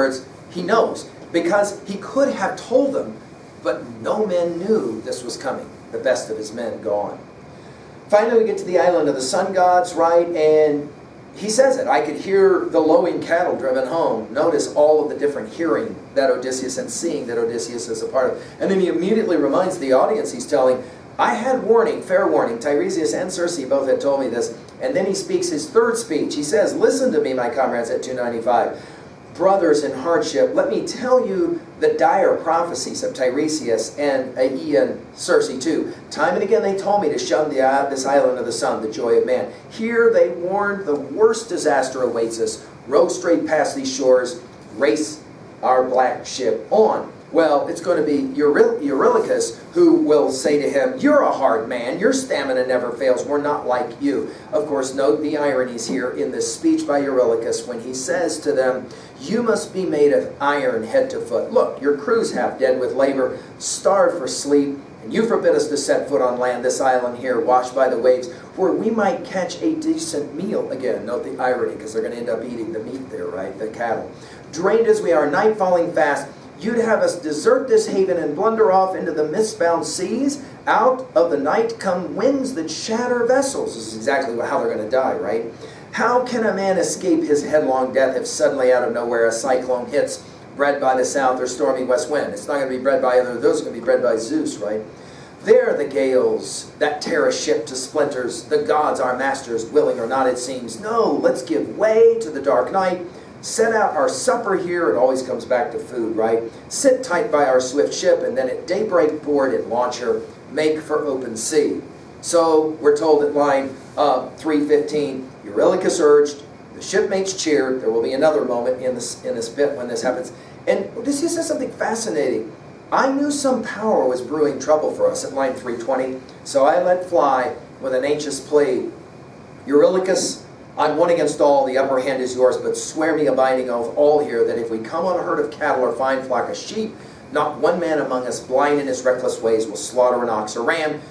words, he knows, because he could have told them, but no men knew this was coming. The best of his men gone. Finally, we get to the island of the sun gods, right? And he says it. I could hear the lowing cattle driven home. Notice all of the different hearing that Odysseus and seeing that Odysseus is a part of. And then he immediately reminds the audience he's telling, I had warning, fair warning. Tiresias and Circe both had told me this. And then he speaks his third speech. He says, listen to me, my comrades, at 295. Brothers in hardship, let me tell you the dire prophecies of Tiresias and Aeaean Circe too. Time and again they told me to shun this island of the sun, the joy of man. Here they warned the worst disaster awaits us. Row straight past these shores, race our black ship on. Well, it's going to be Eurylochus who will say to him, you're a hard man, your stamina never fails, we're not like you. Of course, note the ironies here in this speech by Eurylochus when he says to them, you must be made of iron head to foot. Look, your crew's half dead with labor, starved for sleep, and you forbid us to set foot on land, this island here, washed by the waves, where we might catch a decent meal again. Note the irony, because they're going to end up eating the meat there, right, the cattle. Drained as we are, night falling fast, you'd have us desert this haven and blunder off into the mist-bound seas. Out of the night come winds that shatter vessels. This is exactly how they're going to die, right? How can a man escape his headlong death if suddenly out of nowhere a cyclone hits, bred by the south or stormy west wind? It's not going to be bred by either of those. It's going to be bred by Zeus, right? There the gales that tear a ship to splinters. The gods, our masters, willing or not it seems. No, let's give way to the dark night. Set out our supper here. It always comes back to food, right? Sit tight by our swift ship, and then at daybreak board and launch her, make for open sea. So we're told at line 315, Eurylochus urged, the shipmates cheered. There will be another moment in this bit when this happens. And Odysseus says something fascinating. I knew some power was brewing trouble for us at line 320, so I let fly with an anxious plea. Eurylochus, I'm one against all, the upper hand is yours, but swear me a binding oath all here that if we come on a herd of cattle or fine flock of sheep, not one man among us, blind in his reckless ways, will slaughter an ox or ram.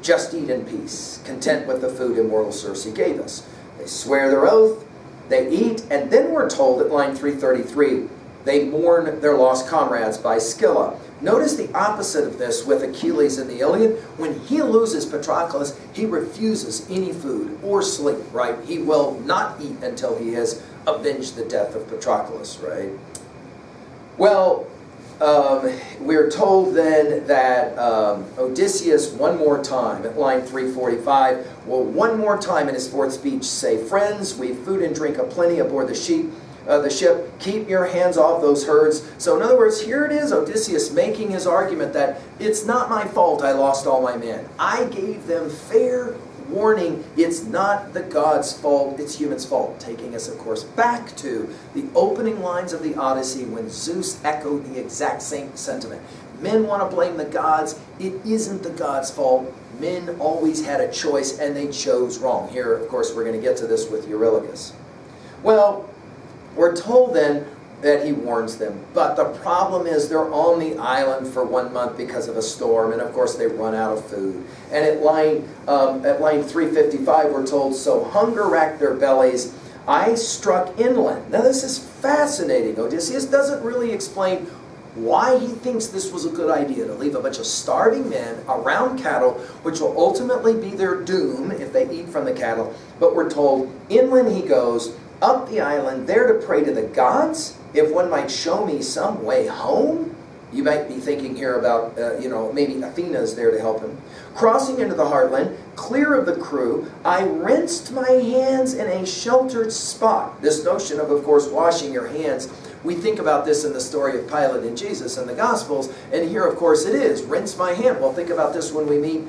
Just eat in peace, content with the food immortal Circe gave us. They swear their oath, they eat, and then we're told at line 333, they mourn their lost comrades by Scylla. Notice the opposite of this with Achilles in the Iliad. When he loses Patroclus, he refuses any food or sleep, right? He will not eat until he has avenged the death of Patroclus, right? Well, we're told then that Odysseus, one more time, at line 345, will one more time in his fourth speech say, friends, we've food and drink aplenty aboard the ship. Keep your hands off those herds. So in other words, here it is, Odysseus making his argument that it's not my fault I lost all my men. I gave them fair warning. It's not the gods' fault, it's humans' fault. Taking us, of course, back to the opening lines of the Odyssey when Zeus echoed the exact same sentiment. Men want to blame the gods. It isn't the gods' fault. Men always had a choice and they chose wrong. Here, of course, we're going to get to this with Eurylochus. Well, we're told then that he warns them, but the problem is they're on the island for 1 month because of a storm, and of course they run out of food. And at line 355 we're told, so hunger racked their bellies, I struck inland. Now this is fascinating. Odysseus doesn't really explain why he thinks this was a good idea to leave a bunch of starving men around cattle, which will ultimately be their doom if they eat from the cattle. But we're told, inland he goes, up the island, there to pray to the gods, if one might show me some way home. You might be thinking here about, maybe Athena's there to help him. Crossing into the heartland, clear of the crew, I rinsed my hands in a sheltered spot. This notion of course, washing your hands. We think about this in the story of Pilate and Jesus in the Gospels, and here, of course, it is, rinse my hand. Well, think about this when we meet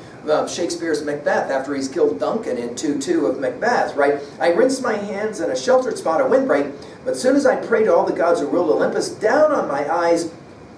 Shakespeare's Macbeth after he's killed Duncan in 2:2 of Macbeth, right? I rinsed my hands in a sheltered spot, a windbreak, but soon as I prayed to all the gods who ruled Olympus, down on my eyes,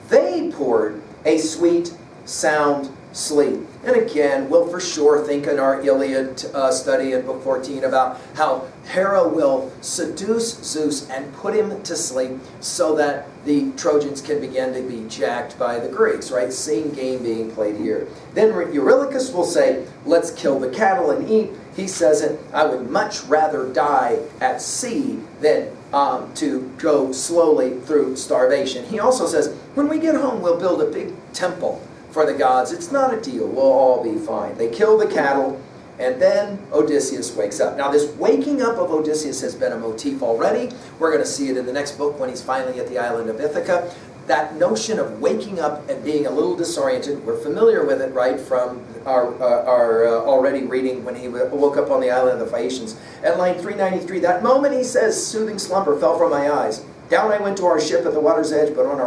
they poured a sweet, sound sleep. And again, we'll for sure think in our Iliad study in book 14 about how Hera will seduce Zeus and put him to sleep so that the Trojans can begin to be jacked by the Greeks, right? Same game being played here. Then Eurylochus will say, let's kill the cattle and eat. He says it, I would much rather die at sea than to go slowly through starvation. He also says, when we get home, we'll build a big temple for the gods. It's not a deal. We'll all be fine. They kill the cattle, and then Odysseus wakes up. Now, this waking up of Odysseus has been a motif already. We're going to see it in the next book when he's finally at the island of Ithaca. That notion of waking up and being a little disoriented, we're familiar with it, right, from our already reading when he woke up on the island of the Phaeacians. At line 393, that moment, he says, soothing slumber fell from my eyes. Down I went to our ship at the water's edge, but on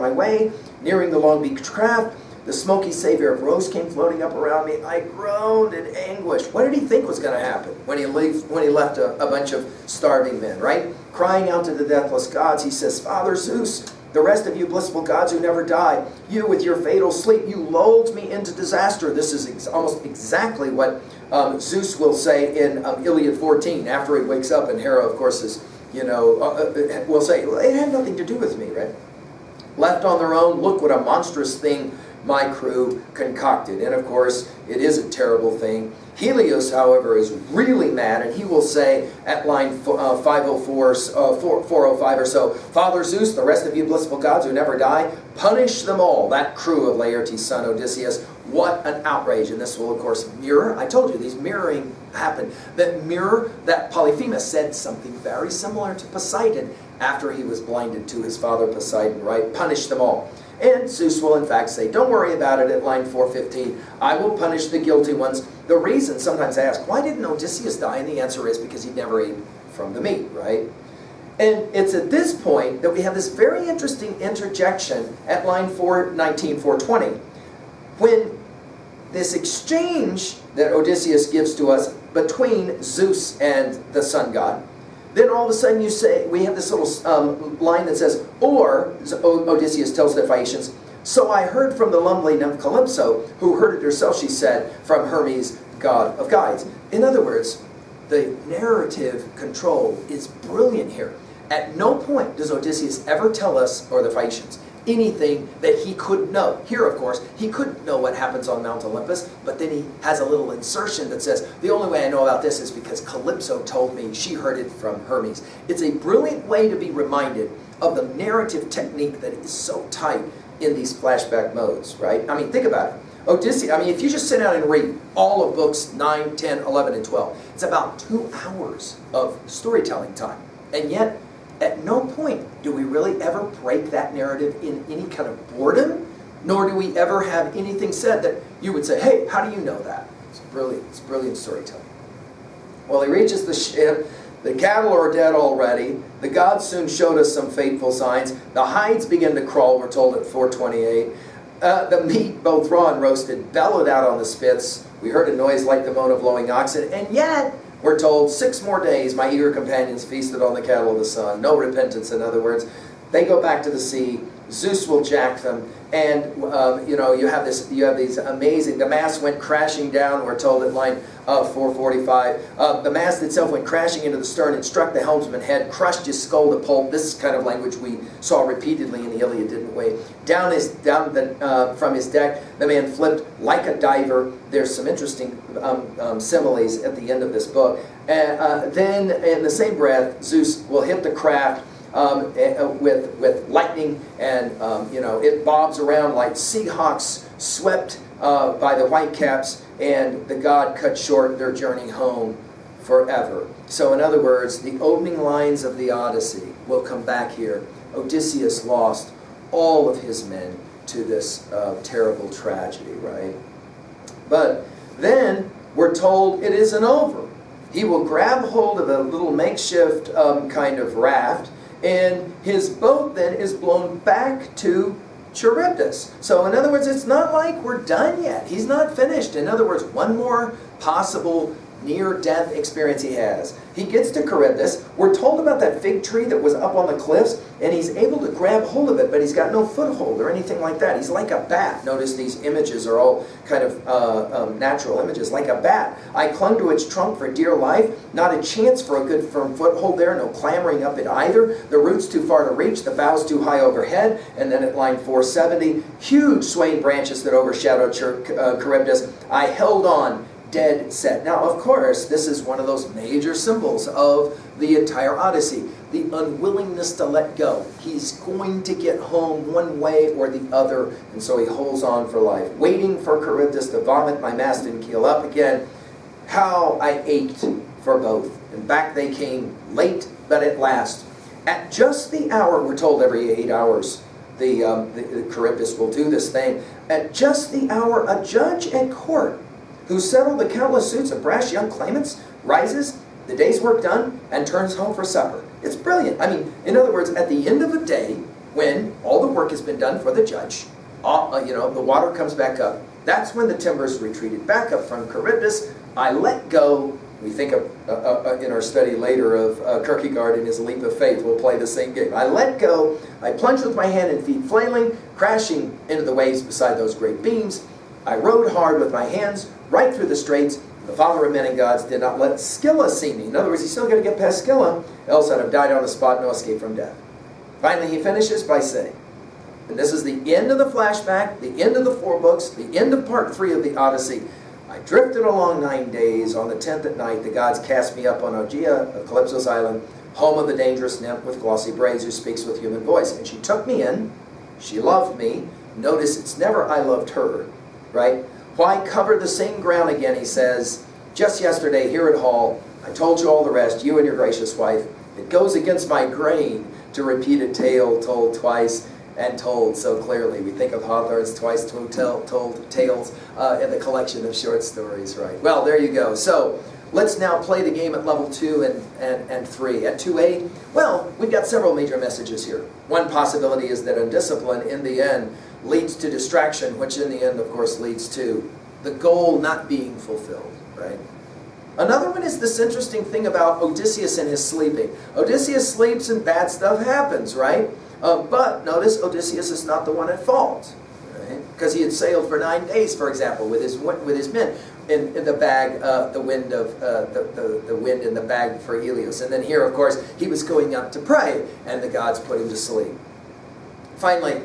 my way, nearing the long-beaked craft, the smoky savor of roast came floating up around me. I groaned in anguish. What did he think was going to happen when he left a bunch of starving men, right? Crying out to the deathless gods, he says, Father Zeus, the rest of you blissful gods who never die, you with your fatal sleep, you lulled me into disaster. This is almost exactly what Zeus will say in Iliad 14 after he wakes up, and Hera, of course, is, will say, well, it had nothing to do with me, right? Left on their own, look what a monstrous thing my crew concocted. And of course, it is a terrible thing. Helios, however, is really mad, and he will say at line 504, 405 or so, Father Zeus, the rest of you blissful gods who never die, punish them all, that crew of Laertes' son Odysseus. What an outrage. And this will, of course, mirror. I told you, these mirroring happen. That Polyphemus said something very similar to Poseidon after he was blinded to his father Poseidon, right? Punish them all. And Zeus will in fact say, don't worry about it at line 415. I will punish the guilty ones. The reason, sometimes I ask, why didn't Odysseus die? And the answer is because he never ate from the meat, right? And it's at this point that we have this very interesting interjection at line 419, 420. When this exchange that Odysseus gives to us between Zeus and the sun god, then all of a sudden we have this little line that says, or, Odysseus tells the Phaeacians, so I heard from the lovely nymph Calypso, who heard it herself, she said, from Hermes, god of guides. In other words, the narrative control is brilliant here. At no point does Odysseus ever tell us, or the Phaeacians, anything that he couldn't know. Here, of course, he couldn't know what happens on Mount Olympus, but then he has a little insertion that says, the only way I know about this is because Calypso told me she heard it from Hermes. It's a brilliant way to be reminded of the narrative technique that is so tight in these flashback modes, right? I mean, think about it. Odyssey, if you just sit down and read all of books 9, 10, 11, and 12, it's about 2 hours of storytelling time. And yet, at no point do we really ever break that narrative in any kind of boredom, nor do we ever have anything said that you would say, hey, how do you know that? It's brilliant storytelling. Well, he reaches the ship. The cattle are dead already. The gods soon showed us some fateful signs. The hides begin to crawl, we're told at 428. The meat, both raw and roasted, bellowed out on the spits. We heard a noise like the moan of lowing oxen, and yet, we're told, 6 more days my eager companions feasted on the cattle of the sun. No repentance, in other words. They go back to the sea. Zeus will jack them, and you have these amazing. The mast went crashing down. We're told at line 445. The mast itself went crashing into the stern and struck the helmsman's head, crushed his skull to pulp. This is kind of language we saw repeatedly in the Iliad, didn't we? From his deck, the man flipped like a diver. There's some interesting similes at the end of this book. Then, in the same breath, Zeus will hit the craft with lightning, and it bobs around like seahawks swept by the whitecaps, and the god cut short their journey home forever. So in other words, the opening lines of the Odyssey will come back here. Odysseus lost all of his men to this terrible tragedy, right? But then we're told it isn't over. He will grab hold of a little makeshift kind of raft, and his boat then is blown back to Charybdis. So in other words, it's not like we're done yet. He's not finished. In other words, one more possible near-death experience he has. He gets to Charybdis. We're told about that fig tree that was up on the cliffs, and he's able to grab hold of it, but he's got no foothold or anything like that. He's like a bat. Notice these images are all kind of natural images, like a bat. I clung to its trunk for dear life. Not a chance for a good firm foothold there. No clambering up it either. The roots too far to reach. The boughs too high overhead. And then at line 470, huge swaying branches that overshadowed Charybdis. I held on, dead set. Now, of course, this is one of those major symbols of the entire Odyssey. the unwillingness to let go. He's going to get home one way or the other, and so he holds on for life. Waiting for Charybdis to vomit my mast and keel up again. How I ached for both. And back they came, late but at last. At just the hour, we're told every 8 hours, the Charybdis will do this thing. At just the hour, a judge at court, who settled the countless suits of brash young claimants, rises, the day's work done, and turns home for supper. It's brilliant. I mean, in other words, at the end of a day, when all the work has been done for the judge, the water comes back up. That's when the timbers retreated back up from Charybdis. I let go. We think of, in our study later of Kierkegaard and his leap of faith, we'll play the same game. I let go. I plunged with my hand and feet flailing, crashing into the waves beside those great beams. I rowed hard with my hands right through the straits. The Father of men and gods did not let Scylla see me. In other words, he's still going to get past Scylla, else I'd have died on the spot, no escape from death. Finally, he finishes by saying, and this is the end of the flashback, the end of the 4 books, the end of part 3 of the Odyssey. I drifted along 9 days. On the 10th at night, the gods cast me up on Ogea, Calypso's island, home of the dangerous nymph with glossy braids who speaks with human voice. And she took me in. She loved me. Notice it's never I loved her, right? Why cover the same ground again, he says. Just yesterday, here at Hall, I told you all the rest, you and your gracious wife. It goes against my grain to repeat a tale told twice and told so clearly. We think of Hawthorne's twice told tales in the collection of short stories, right? Well, there you go. So let's now play the game at level 2 and 3. At 2A, well, we've got several major messages here. One possibility is that undiscipline in the end leads to distraction, which in the end, of course, leads to the goal not being fulfilled, right? Another one is this interesting thing about Odysseus and his sleeping. Odysseus sleeps and bad stuff happens, right? But notice Odysseus is not the one at fault, right? Because he had sailed for 9 days, for example, with his men in the bag, the wind in the bag for Helios. And then here, of course, he was going up to pray, and the gods put him to sleep. Finally,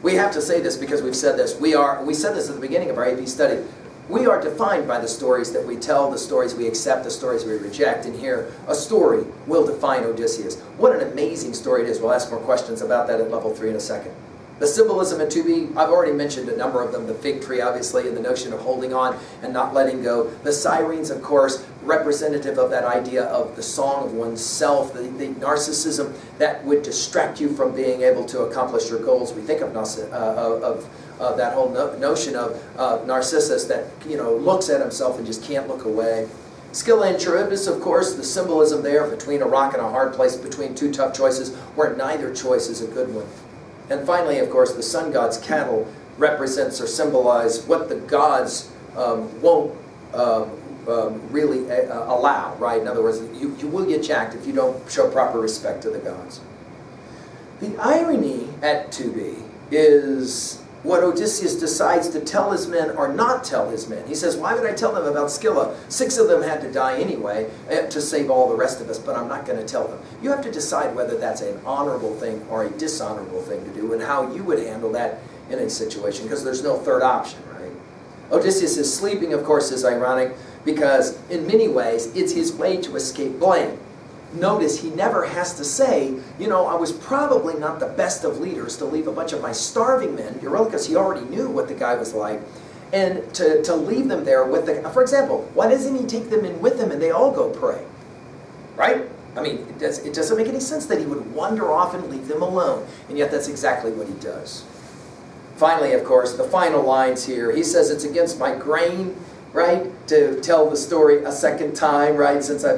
we have to say this because we've said this. We said this at the beginning of our AP study. We are defined by the stories that we tell, the stories we accept, the stories we reject. And here, a story will define Odysseus. What an amazing story it is. We'll ask more questions about that at level 3 in a second. The symbolism at 2B, I've already mentioned a number of them. The fig tree, obviously, and the notion of holding on and not letting go. The sirens, of course, representative of that idea of the song of oneself, the narcissism that would distract you from being able to accomplish your goals. We think of that whole notion of Narcissus that looks at himself and just can't look away. Scylla and Charybdis, of course, the symbolism there between a rock and a hard place, between 2 tough choices, where neither choice is a good one. And finally, of course, the sun god's cattle represents or symbolize what the gods won't really allow, right? In other words, you will get jacked if you don't show proper respect to the gods. The irony at 2B is what Odysseus decides to tell his men or not tell his men. He says, why would I tell them about Scylla? 6 of them had to die anyway to save all the rest of us, but I'm not going to tell them. You have to decide whether that's an honorable thing or a dishonorable thing to do and how you would handle that in a situation, because there's no third option, right? Odysseus is sleeping, of course, is ironic because in many ways it's his way to escape blame. Notice he never has to say, I was probably not the best of leaders to leave a bunch of my starving men, Eurylochus, he already knew what the guy was like, and to leave them there with for example, why doesn't he take them in with him and they all go pray? Right? I mean, it doesn't make any sense that he would wander off and leave them alone, and yet that's exactly what he does. Finally, of course, the final lines here, he says it's against my grain, right, to tell the story a second time, right, since it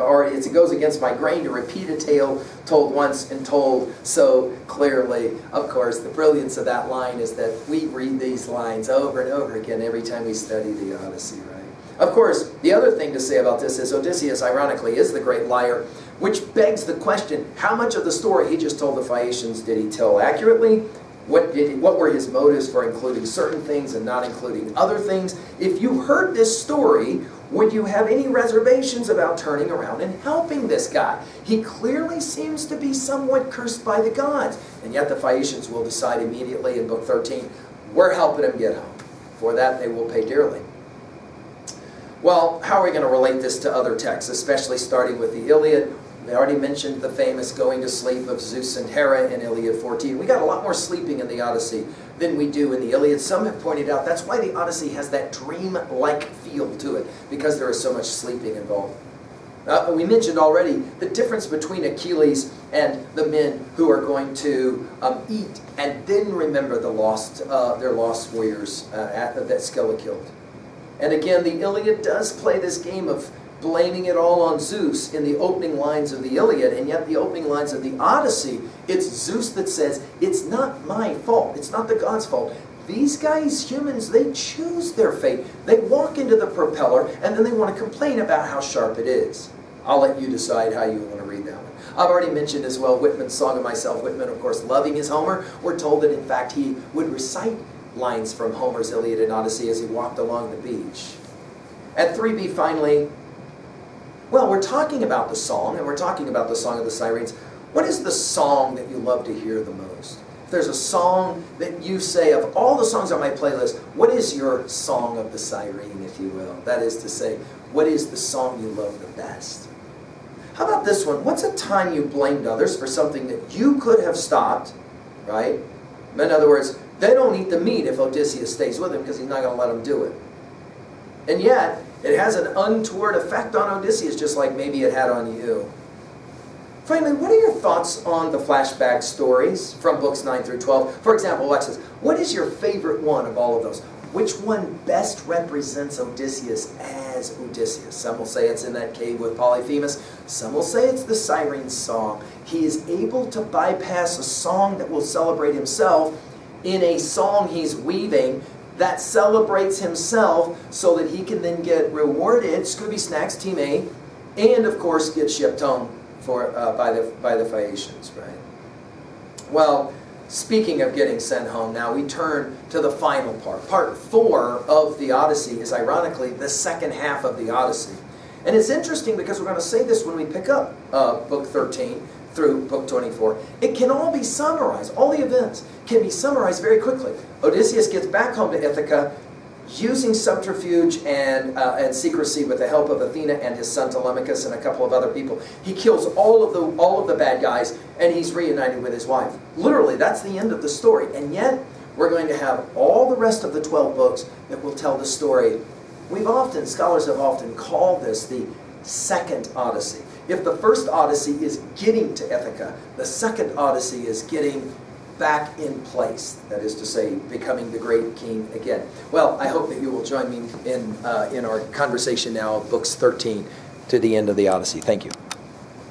goes against my grain to repeat a tale told once and told so clearly. Of course, the brilliance of that line is that we read these lines over and over again every time we study the Odyssey, right? Of course, the other thing to say about this is Odysseus, ironically, is the great liar, which begs the question, how much of the story he just told the Phaeacians did he tell accurately? What were his motives for including certain things and not including other things? If you heard this story, would you have any reservations about turning around and helping this guy? He clearly seems to be somewhat cursed by the gods. And yet the Phaeacians will decide immediately in Book 13, we're helping him get home. For that they will pay dearly. Well, how are we going to relate this to other texts, especially starting with the Iliad? We already mentioned the famous going to sleep of Zeus and Hera in Iliad 14. We got a lot more sleeping in the Odyssey than we do in the Iliad. Some have pointed out that's why the Odyssey has that dream-like feel to it, because there is so much sleeping involved. We mentioned already the difference between Achilles and the men who are going to eat and then remember their lost warriors that Scylla killed. And again, the Iliad does play this game of blaming it all on Zeus in the opening lines of the Iliad, and yet the opening lines of the Odyssey, it's Zeus that says, it's not my fault, it's not the gods' fault. These guys, humans, they choose their fate. They walk into the propeller, and then they want to complain about how sharp it is. I'll let you decide how you want to read that one. I've already mentioned as well Whitman's Song of Myself. Whitman, of course, loving his Homer. We're told that, in fact, he would recite lines from Homer's Iliad and Odyssey as he walked along the beach. At 3b, finally, well, we're talking about the song, and we're talking about the Song of the Sirens. What is the song that you love to hear the most? If there's a song that you say, of all the songs on my playlist, what is your Song of the Siren, if you will? That is to say, what is the song you love the best? How about this one? What's a time you blamed others for something that you could have stopped, right? In other words, they don't eat the meat if Odysseus stays with him because he's not going to let them do it. And yet, it has an untoward effect on Odysseus, just like maybe it had on you. Finally, what are your thoughts on the flashback stories from books 9 through 12? For example, watch this. What is your favorite one of all of those? Which one best represents Odysseus as Odysseus? Some will say it's in that cave with Polyphemus. Some will say it's the Siren's song. He is able to bypass a song that will celebrate himself in a song he's weaving that celebrates himself so that he can then get rewarded, Scooby Snacks, Team A, and of course get shipped home by the Phaeacians, right? Well, speaking of getting sent home, now we turn to the final part. Part 4 of the Odyssey is ironically the second half of the Odyssey. And it's interesting because we're going to say this when we pick up book 13 through book 24. It can all be summarized. All the events can be summarized very quickly. Odysseus gets back home to Ithaca using subterfuge and secrecy with the help of Athena and his son Telemachus and a couple of other people. He kills all of the bad guys, and he's reunited with his wife. Literally, that's the end of the story. And yet, we're going to have all the rest of the 12 books that will tell the story. Scholars have often called this the second Odyssey. If the first Odyssey is getting to Ithaca, the second Odyssey is getting back in place. That is to say, becoming the great king again. Well, I hope that you will join me in our conversation now of books 13 to the end of the Odyssey. Thank you.